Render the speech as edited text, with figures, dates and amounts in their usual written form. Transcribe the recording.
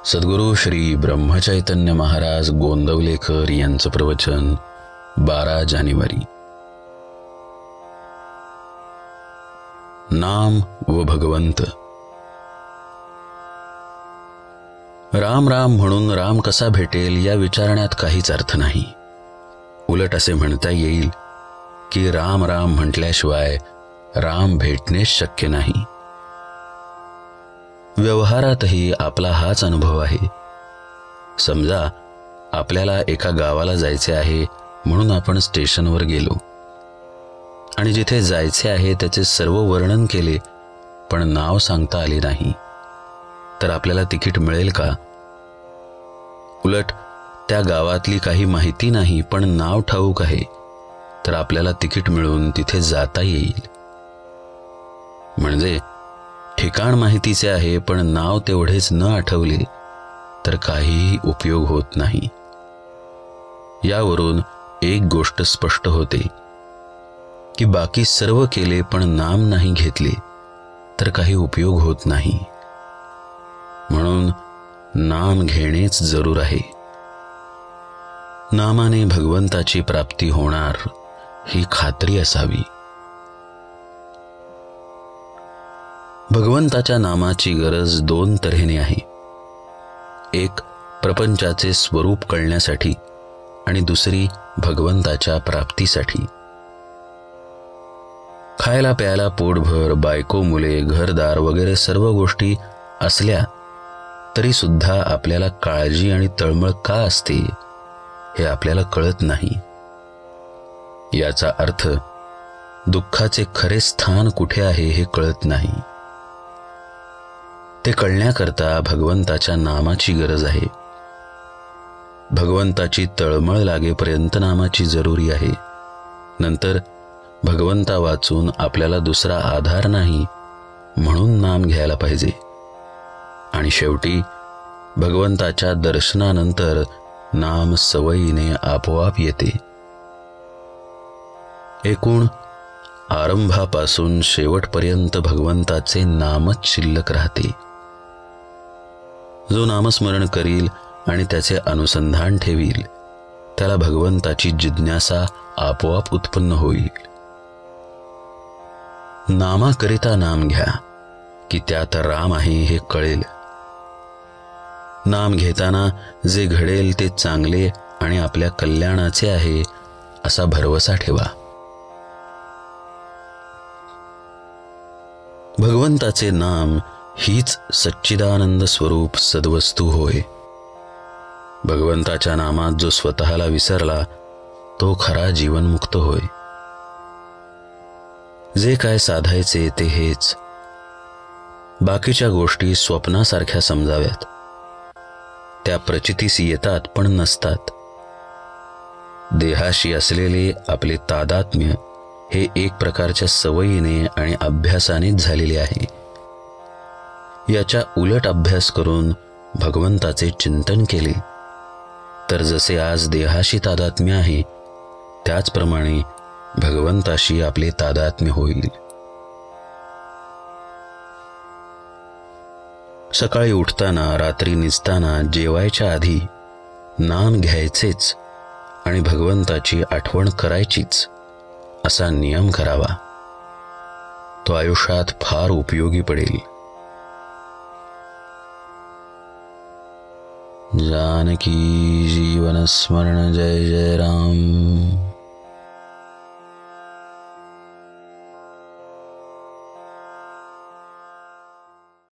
सद्गुरू श्री ब्रह्मचैतन्य महाराज गोंदवलेकर यांचं प्रवचन 12 जानेवारी. नाम व भगवंत. राम राम म्हणून राम कसा भेटेल या विचारण्यात काहीच अर्थ नाही. उलट असे म्हणता येईल की राम राम म्हटल्याशिवाय राम भेटणेच शक्य नाही. व्यवहारातही आपला हाच अनुभव आहे. समजा आपल्याला एका गावाला जायचे आहे म्हणून आपण स्टेशनवर गेलो आणि जिथे जायचे आहे त्याचे सर्व वर्णन केले, पण नाव सांगता आले नाही, तर आपल्याला तिकीट मिळेल का? उलट त्या गावातली काही माहिती नाही पण नाव ठाऊक आहे, तर आपल्याला तिकीट मिळून तिथे जाता येईल. म्हणजे ठिकाण माहितीचे आहे पण नाव तेवढेच न आठवले तर काहीही उपयोग होत नाही. यावरून एक गोष्ट स्पष्ट होते की बाकी सर्व केले पण नाम नाही घेतले तर काही उपयोग होत नाही. म्हणून नाम घेणेच जरूर आहे. नामाने भगवंताची प्राप्ती होणार ही खात्री असावी. भगवंताच्या नामाची गरज 2 तऱ्हेने आहे. एक प्रपंचाचे स्वरूप कळण्यासाठी आणि दुसरी भगवंताच्या प्राप्तीसाठी. खायला प्यायला पोटभर, बायको मुले, घरदार वगैरे सर्व गोष्टी असल्या तरी सुद्धा आपल्याला काळजी आणि तळमळ का असते हे आपल्याला कळत नाही. याचा अर्थ दुःखाचे खरे स्थान कुठे आहे हे कळत नाही. ते कळण्याकरता भगवंताच्या नामाची गरज आहे. भगवंताची तळमळ लागेपर्यंत नामाची जरुरी आहे. नंतर भगवंता वाचून आपल्याला दुसरा आधार नाही म्हणून नाम घ्यायला पाहिजे. आणि शेवटी भगवंताच्या दर्शनानंतर नाम सवयीने आपोआप येते. एकूण आरंभापासून शेवटपर्यंत भगवंताचे नामच शिल्लक राहते. जो नामस्मरण करील आणि त्याचे अनुसंधान ठेवील त्याला भगवंताची जिज्ञासा आपोआप उत्पन्न होईल. नामाकरिता नाम घ्या की त्यात राम आहे हे कळेल. नाम घेताना जे घडेल ते चांगले आणि आपल्या कल्याणाचे आहे असा भरवसा ठेवा. भगवंताचे नाम हीच सच्चिदानंद स्वरूप सद्वस्तू होय. भगवंताच्या नामात जो स्वतःला विसरला तो खरा जीवनमुक्त होय. जे काय साधायचे ते हेच. बाकीच्या गोष्टी स्वप्नासारख्या समजाव्यात. त्या प्रचितीस येतात पण नसतात. देहाशी असलेले आपले तादात्म्य हे एक प्रकारच्या सवयीने आणि अभ्यासानेच झालेले आहे. याच्या उलट अभ्यास करून भगवंताचे चिंतन केले तर जसे आज देहाशी तादात्म्य आहे त्याचप्रमाणे भगवंताशी आपले तादात्म्य होईल. सकाळी उठताना, रात्री निजताना, जेवायच्या आधी नाम घ्यायचेच आणि भगवंताची आठवण करायचीच असा नियम करावा. तो आयुष्यात फार उपयोगी पडेल. जानकी जीवन स्मरण. जय जय राम.